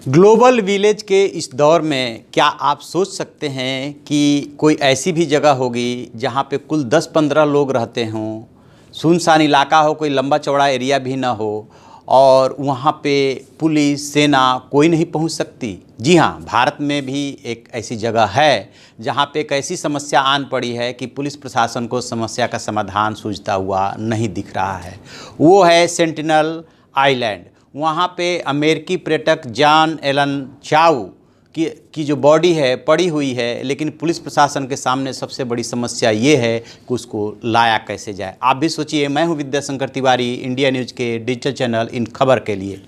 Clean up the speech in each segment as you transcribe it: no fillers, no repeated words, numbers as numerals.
Global village के इस दौर में क्या आप सोच सकते हैं कि कोई ऐसी भी जगह होगी जहाँ पे कुल 10-15 लोग रहते हों, सुनसान इलाका हो, कोई लंबा चौड़ा एरिया भी ना हो और वहाँ पे पुलिस सेना कोई नहीं पहुँच सकती। जी हाँ, भारत में भी एक ऐसी जगह है जहाँ पे एक ऐसी समस्या आन पड़ी है कि पुलिस प्रशासन को समस्या का समाधान सूझता हुआ नहीं दिख रहा है। वो है सेंटिनल आइलैंड। वहाँ पे अमेरिकी पर्यटक जॉन एलन चाउ की जो बॉडी है पड़ी हुई है, लेकिन पुलिस प्रशासन के सामने सबसे बड़ी समस्या ये है कि उसको लाया कैसे जाए। आप भी सोचिए। मैं हूँ विद्याशंकर तिवारी, इंडिया न्यूज़ के डिजिटल चैनल इन खबर के लिए।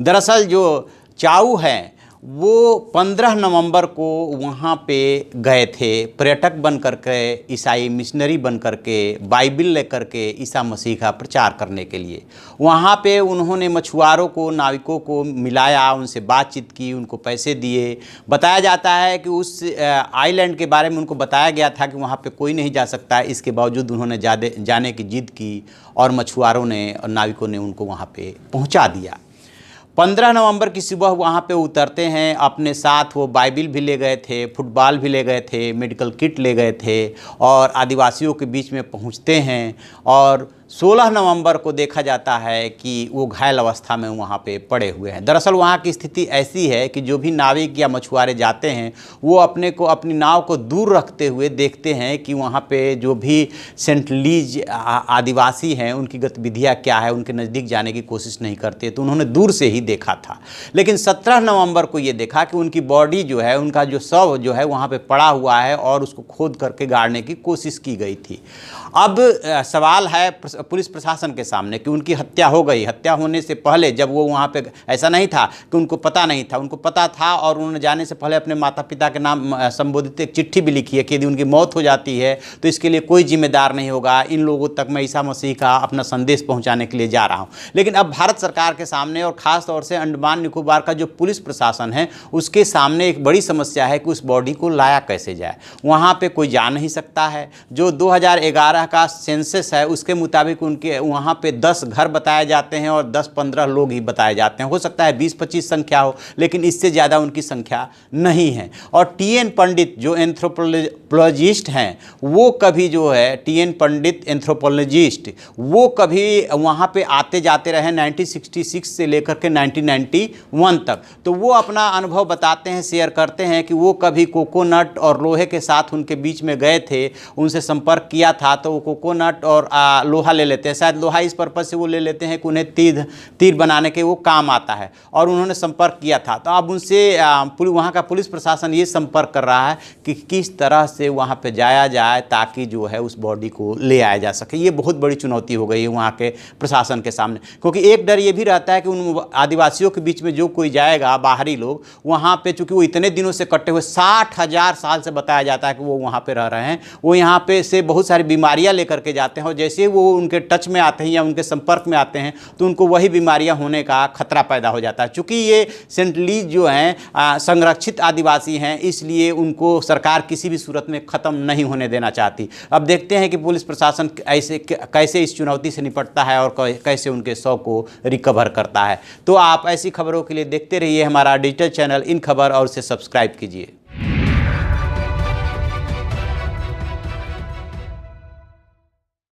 दरअसल जो चाउ हैं वो 15 नवंबर को वहाँ पे गए थे पर्यटक बन कर के, ईसाई मिशनरी बन कर के, बाइबिल लेकर के ईसा मसीह का प्रचार करने के लिए। वहाँ पे उन्होंने मछुआरों को, नाविकों को मिलाया, उनसे बातचीत की, उनको पैसे दिए। बताया जाता है कि उस आइलैंड के बारे में उनको बताया गया था कि वहाँ पे कोई नहीं जा सकता। इसके बावजूद उन्होंने जाने की जिद की और मछुआरों ने और नाविकों ने उनको वहाँ पे पहुँचा दिया। 15 नवंबर की सुबह वहाँ पे उतरते हैं। अपने साथ वो बाइबिल भी ले गए थे, फुटबॉल भी ले गए थे, मेडिकल किट ले गए थे और आदिवासियों के बीच में पहुँचते हैं। और 16 नवंबर को देखा जाता है कि वो घायल अवस्था में वहाँ पे पड़े हुए हैं। दरअसल वहाँ की स्थिति ऐसी है कि जो भी नाविक या मछुआरे जाते हैं वो अपनी नाव को दूर रखते हुए देखते हैं कि वहाँ पे जो भी सेंटलीज आदिवासी हैं उनकी गतिविधियाँ क्या है, उनके नज़दीक जाने की कोशिश नहीं करते। तो उन्होंने दूर से ही देखा था। लेकिन 17 नवंबर को ये देखा कि उनकी बॉडी जो है, उनका जो शव जो है वहाँ पे पड़ा हुआ है और उसको खोद करके गाड़ने की कोशिश की गई थी। अब सवाल है पुलिस प्रशासन के सामने कि उनकी हत्या हो गई। हत्या होने से पहले जब वो वहाँ पे, ऐसा नहीं था कि उनको पता नहीं था, उनको पता था और उन्होंने जाने से पहले अपने माता पिता के नाम संबोधित एक चिट्ठी भी लिखी है कि यदि उनकी मौत हो जाती है तो इसके लिए कोई जिम्मेदार नहीं होगा। इन लोगों तक मैं ईसा मसीह का अपना संदेश पहुँचाने के लिए जा रहा हूँ। लेकिन अब भारत सरकार के सामने और ख़ास तौर से अंडमान निकोबार का जो पुलिस प्रशासन है उसके सामने एक बड़ी समस्या है कि उस बॉडी को लाया कैसे जाए। वहाँ पर कोई जा नहीं सकता है। जो 2011 का सेंसस है उसके मुताबिक उनके वहाँ पे 10 घर बताए जाते हैं और 10-15 लोग ही बताए जाते हैं। हो सकता है 20-25 संख्या हो, लेकिन इससे ज़्यादा उनकी संख्या नहीं है। और टी.एन. पंडित जो एंथ्रोपोलॉजिस्ट हैं वो कभी जो है टी.एन. पंडित एंथ्रोपोलॉजिस्ट वो कभी वहाँ पे आते जाते रहे 1966 से लेकर के 1991 तक। तो वो अपना अनुभव बताते हैं, शेयर करते हैं कि वो कभी कोकोनट और लोहे के साथ उनके बीच में गए थे, उनसे संपर्क किया था। तो वो कोकोनट और लोहा ले लेते हैं। शायद लोहा इस पर्पज़ से वो ले लेते हैं कि उन्हें तीर बनाने के वो काम आता है और उन्होंने संपर्क किया था। तो अब उनसे वहाँ का पुलिस प्रशासन ये संपर्क कर रहा है कि किस तरह से वहाँ पे जाया जाए ताकि जो है उस बॉडी को ले आया जा सके। ये बहुत बड़ी चुनौती हो गई है वहाँ के प्रशासन के सामने, क्योंकि एक डर ये भी रहता है कि उन आदिवासियों के बीच में जो कोई जाएगा, बाहरी लोग वहाँ पर, चूँकि वो इतने दिनों से कट्टे हुए 60,000 साल से बताया जाता है कि वो वहाँ पर रह रहे हैं, वो यहाँ पे से बहुत सारी बीमारियाँ लेकर के जाते हैं और जैसे वो उनके टच में आते हैं या उनके संपर्क में आते हैं तो उनको वही बीमारियां होने का खतरा पैदा हो जाता है। चूँकि ये सेंटलीज जो हैं संरक्षित आदिवासी हैं, इसलिए उनको सरकार किसी भी सूरत में ख़त्म नहीं होने देना चाहती। अब देखते हैं कि पुलिस प्रशासन कैसे इस चुनौती से निपटता है और कैसे उनके शव को रिकवर करता है। तो आप ऐसी खबरों के लिए देखते रहिए हमारा डिजिटल चैनल इन खबर और उसे सब्सक्राइब कीजिए।